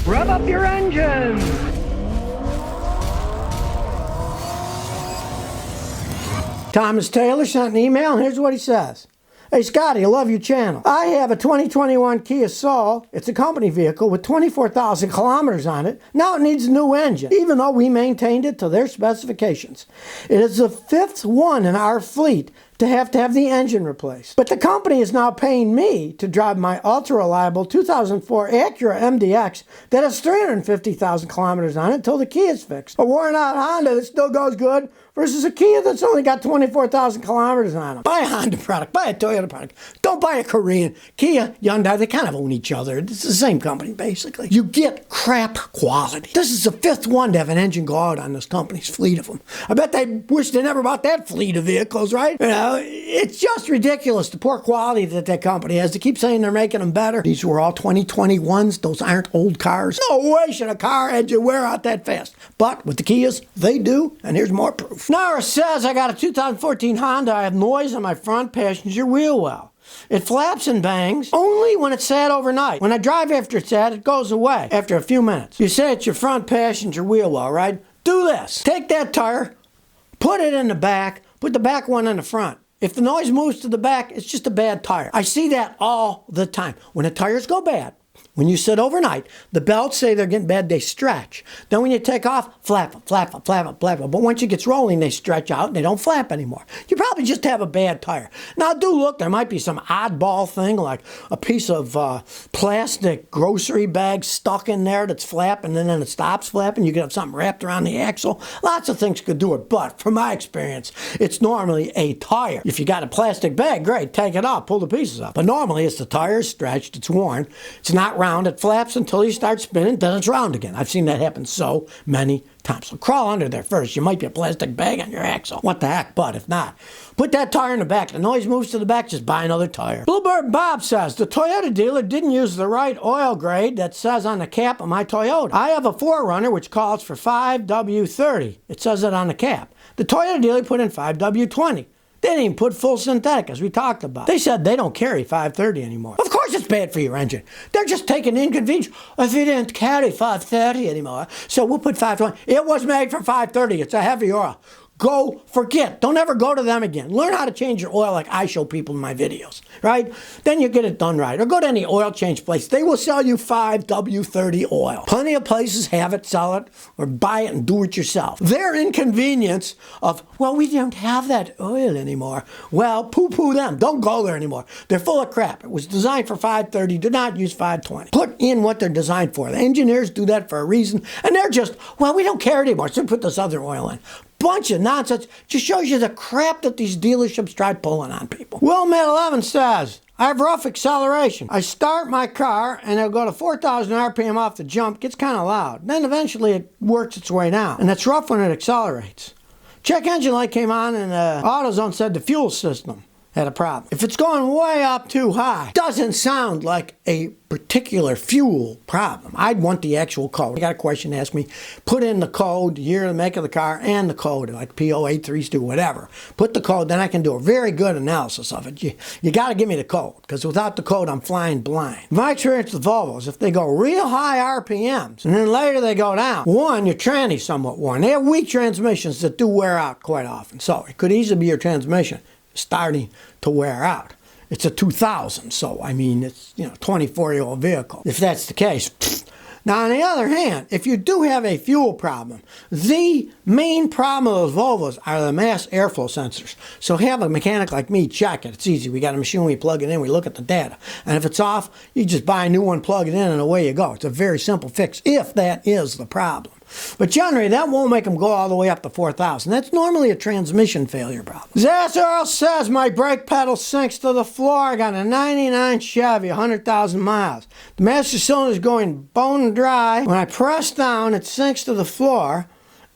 Rev up your engines! Thomas Taylor sent an email, and here's what he says. Hey Scotty, I love your channel. I have a 2021 Kia Soul. It's a company vehicle with 24,000 kilometers on it. Now it needs a new engine, even though we maintained it to their specifications. It is the 5th one in our fleet to have the engine replaced. But the company is now paying me to drive my ultra-reliable 2004 Acura MDX that has 350,000 kilometers on it until the Kia is fixed. A worn-out Honda that still goes good versus a Kia that's only got 24,000 kilometers on it. Buy a Honda product, buy a Toyota product. Don't buy a Korean. Kia, Hyundai, they kind of own each other. It's the same company, basically. You get crap quality. This is the 5th one to have an engine go out on this company's fleet of them. I bet they wish they never bought that fleet of vehicles, right? You know, it's just ridiculous, the poor quality that company has. They keep saying they're making them better. These were all 2021s. Those aren't old cars. No way should a car engine wear out that fast. But with the Kias, they do, and here's more proof. Nara says, I got a 2014 Honda. I have noise on my front passenger wheel well. It flaps and bangs only when it's sat overnight. When I drive after it's sat, it goes away after a few minutes. You say it's your front passenger wheel well, right? Do this. Take that tire, put it in the back, put the back one in the front. If the noise moves to the back, it's just a bad tire. I see that all the time. When the tires go bad, when you sit overnight, the belts say they're getting bad, they stretch. Then when you take off, flap, flap, flap, flap. But once it gets rolling, they stretch out and they don't flap anymore. You probably just have a bad tire. Now do look, there might be some oddball thing like a piece of plastic grocery bag stuck in there that's flapping and then it stops flapping. You could have something wrapped around the axle. Lots of things could do it, but from my experience, it's normally a tire. If you got a plastic bag, great, take it off, pull the pieces up. But normally it's the tire stretched, it's worn, it's not round, it flaps until you start spinning, then it's round again. I've seen that happen so many times. So crawl under there first. You might be a plastic bag on your axle. What the heck, but if not, put that tire in the back. The noise moves to the back, just buy another tire. Bluebird Bob says, the Toyota dealer didn't use the right oil grade that says on the cap of my Toyota. I have a 4Runner which calls for 5W30. It says it on the cap. The Toyota dealer put in 5W20. They didn't even put full synthetic, as we talked about. They said they don't carry 530 anymore. Of course it's bad for your engine. They're just taking inconvenience. If you didn't carry 530 anymore, so we'll put 520. It was made for 530. It's a heavy oil. Go forget. Don't ever go to them again. Learn how to change your oil like I show people in my videos, right? Then you get it done right. Or go to any oil change place. They will sell you 5W30 oil. Plenty of places have it, sell it, or buy it and do it yourself. Their inconvenience of, well, we don't have that oil anymore. Well, poo-poo them. Don't go there anymore. They're full of crap. It was designed for 530. Do not use 520. Put in what they're designed for. The engineers do that for a reason, and they're just, well, we don't care anymore, so put this other oil in. Bunch of nonsense. Just shows you the crap that these dealerships try pulling on people. Will Mid 11 says, I have rough acceleration. I start my car and it'll go to 4,000 RPM off the jump. Gets kind of loud. Then eventually it works its way down. And it's rough when it accelerates. Check engine light came on and AutoZone said the fuel system had a problem. If it's going way up too high, doesn't sound like a particular fuel problem. I'd want the actual code. I got a question to ask me. Put in the code, the year, the make of the car, and the code, like P0832, whatever. Put the code, then I can do a very good analysis of it. You got to give me the code, because without the code, I'm flying blind. My experience with Volvos, if they go real high RPMs, and then later they go down, one, your tranny's somewhat worn. They have weak transmissions that do wear out quite often. So it could easily be your transmission starting to wear out. It's a 2000, so I mean, it's, 24-year-old vehicle. If that's the case. Now, on the other hand, if you do have a fuel problem, the main problem of those Volvos are the mass airflow sensors. So have a mechanic like me check it. It's easy. We got a machine, we plug it in, we look at the data. And if it's off, you just buy a new one, plug it in, and away you go. It's a very simple fix, if that is the problem. But generally, that won't make them go all the way up to 4,000. That's normally a transmission failure problem. Zazzarl says my brake pedal sinks to the floor. I got a 99 Chevy, 100,000 miles. The master cylinder is going bone dry. When I press down, it sinks to the floor,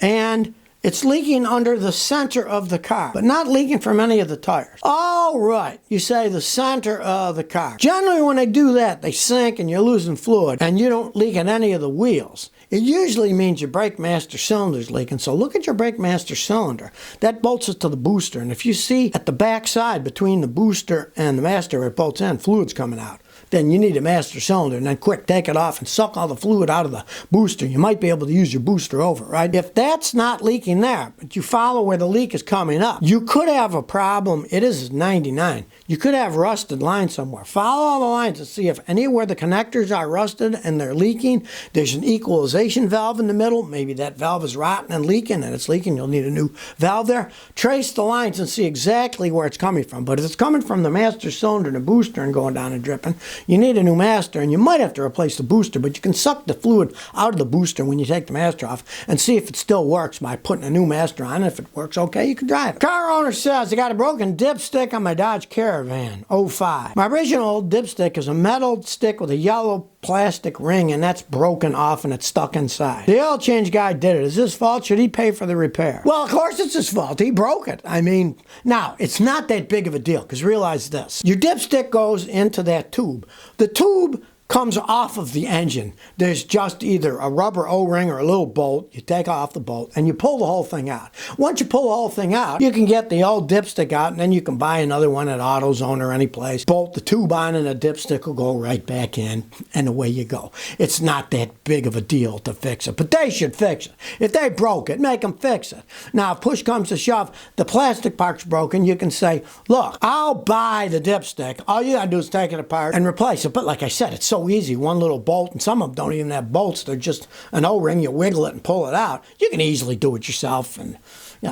and it's leaking under the center of the car, but not leaking from any of the tires. All right, you say the center of the car. Generally, when they do that, they sink and you're losing fluid, and you don't leak in any of the wheels. It usually means your brake master cylinder is leaking, so look at your brake master cylinder. That bolts it to the booster, and if you see at the back side between the booster and the master where it bolts in, fluid's coming out. then you need a master cylinder, and then quick, take it off and suck all the fluid out of the booster. You might be able to use your booster over, right? If that's not leaking there, but you follow where the leak is coming up, you could have a problem. It is 99. You could have rusted lines somewhere. Follow all the lines and see if anywhere the connectors are rusted and they're leaking. There's an equalization valve in the middle. Maybe that valve is rotten and leaking, and it's leaking. You'll need a new valve there. Trace the lines and see exactly where it's coming from. But if it's coming from the master cylinder and the booster and going down and dripping, you need a new master, and you might have to replace the booster, but you can suck the fluid out of the booster when you take the master off and see if it still works by putting a new master on. If it works okay, you can drive it. Car owner says, I got a broken dipstick on my Dodge Caravan, 05. My original old dipstick is a metal stick with a yellow plastic ring, and that's broken off and it's stuck inside. The oil change guy did it. Is his fault? Should he pay for the repair? Well, of course it's his fault. He broke it. I mean, now, it's not that big of a deal, because realize this. Your dipstick goes into that tube. The tube comes off of the engine. There's just either a rubber O-ring or a little bolt. You take off the bolt and you pull the whole thing out. Once you pull the whole thing out, you can get the old dipstick out, and then you can buy another one at AutoZone or any place. Bolt the tube on and the dipstick will go right back in, and away you go. It's not that big of a deal to fix it, but they should fix it. If they broke it, make them fix it. Now, if push comes to shove, the plastic part's broken, you can say, look, I'll buy the dipstick. All you gotta do is take it apart and replace it. But like I said, it's so easy. One little bolt, and some of them don't even have bolts. They're just an O-ring. You wiggle it and pull it out. You can easily do it yourself, and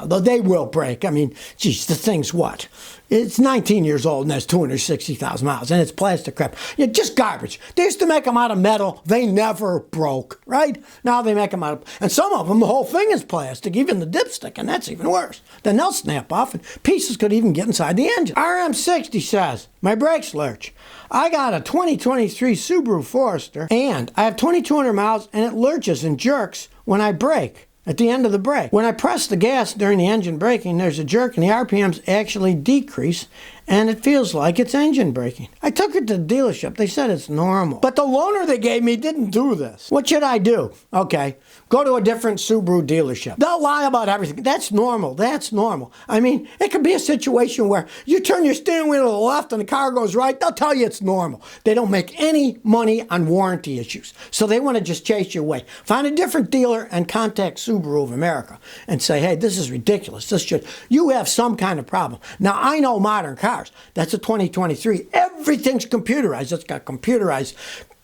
though they will break. I mean, geez, the thing's what? It's 19 years old and has 260,000 miles, and it's plastic crap. Just garbage. They used to make them out of metal. They never broke, right? Now they make them out of, and some of them, the whole thing is plastic, even the dipstick, and that's even worse. Then they'll snap off, and pieces could even get inside the engine. RM60 says, my brakes lurch. I got a 2023 Subaru Forester, and I have 2,200 miles, and it lurches and jerks when I brake. At the end of the brake. When I press the gas during the engine braking, there's a jerk and the RPMs actually decrease, and it feels like it's engine braking. I took it to the dealership. They said it's normal. But the loaner they gave me didn't do this. What should I do? Okay, go to a different Subaru dealership. They'll lie about everything. That's normal. That's normal. I mean, it could be a situation where you turn your steering wheel to the left and the car goes right. They'll tell you it's normal. They don't make any money on warranty issues. So they want to just chase you away. Find a different dealer and contact Subaru of America and say, hey, this is ridiculous. You have some kind of problem. Now, I know modern cars. That's a 2023. Everything's computerized. It's got computerized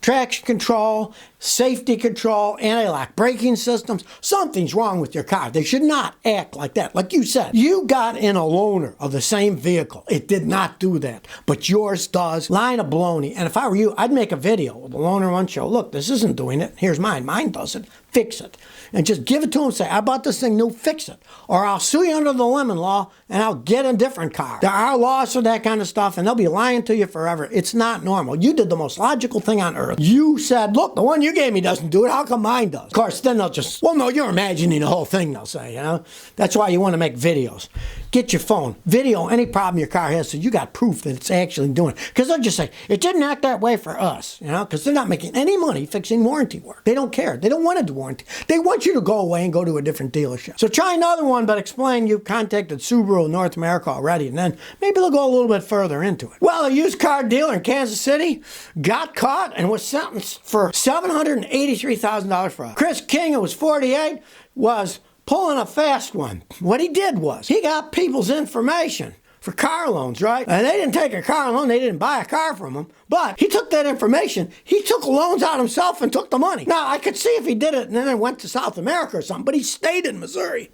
traction control, safety control, anti-lock braking systems. Something's wrong with your car. They should not act like that. Like you said, you got in a loaner of the same vehicle. It did not do that, but yours does. Line of baloney. And if I were you, I'd make a video with the loaner one show. Look, this isn't doing it. Here's mine. Mine does it. Fix it. And just give it to them. Say, I bought this thing new. Fix it. Or I'll sue you under the lemon law and I'll get a different car. There are laws for that kind of stuff, and they'll be lying to you forever. It's not normal. You did the most logical thing on earth. You said, look, the one you gave me doesn't do it. How come mine does? Of course, then they'll just, well, no, you're imagining the whole thing, they'll say, That's why you want to make videos. Get your phone. Video any problem your car has so you got proof that it's actually doing it. Because they'll just say, it didn't act that way for us, because they're not making any money fixing warranty work. They don't care. They don't want to do warranty. They want you to go away and go to a different dealership. So try another one, but explain you've contacted Subaru North America already, and then maybe they'll go a little bit further into it. Well, a used car dealer in Kansas City got caught and was sentenced for $783,000 fraud. Chris King, who was 48, was pulling a fast one. What he did was, he got people's information for car loans, right? And they didn't take a car loan, they didn't buy a car from him, but he took that information, he took loans out himself and took the money. Now, I could see if he did it and then went to South America or something, but he stayed in Missouri.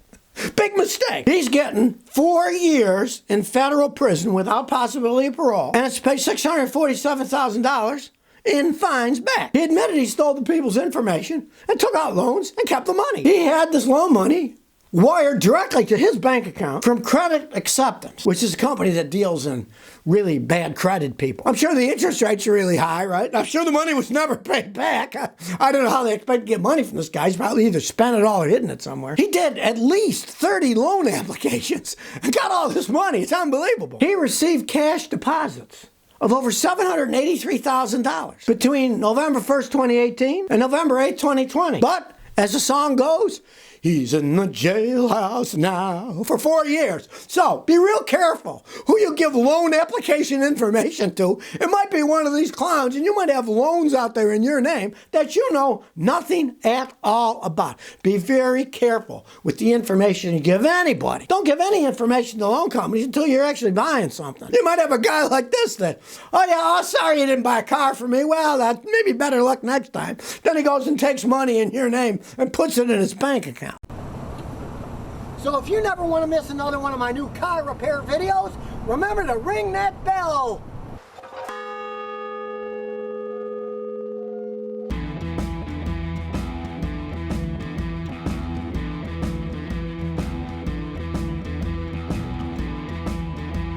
Big mistake. He's getting 4 years in federal prison without possibility of parole, and it's to pay $647,000 in fines back. He admitted he stole the people's information and took out loans and kept the money. He had this loan money wired directly to his bank account from Credit Acceptance, which is a company that deals in really bad credit people. I'm sure the interest rates are really high, right? I'm sure the money was never paid back. I don't know how they expect to get money from this guy. He's probably either spent it all or hidden it somewhere. He did at least 30 loan applications and got all this money. It's unbelievable. He received cash deposits of over $783,000 between November 1st, 2018 and November 8th, 2020. But as the song goes, He's in the jailhouse now for 4 years. So be real careful who you give loan application information to. It might be one of these clowns, and you might have loans out there in your name that you know nothing at all about. Be very careful with the information you give anybody. Don't give any information to loan companies until you're actually buying something. You might have a guy like this that, sorry you didn't buy a car for me. Well, that maybe better luck next time. Then he goes and takes money in your name and puts it in his bank account. So if you never want to miss another one of my new car repair videos, remember to ring that bell.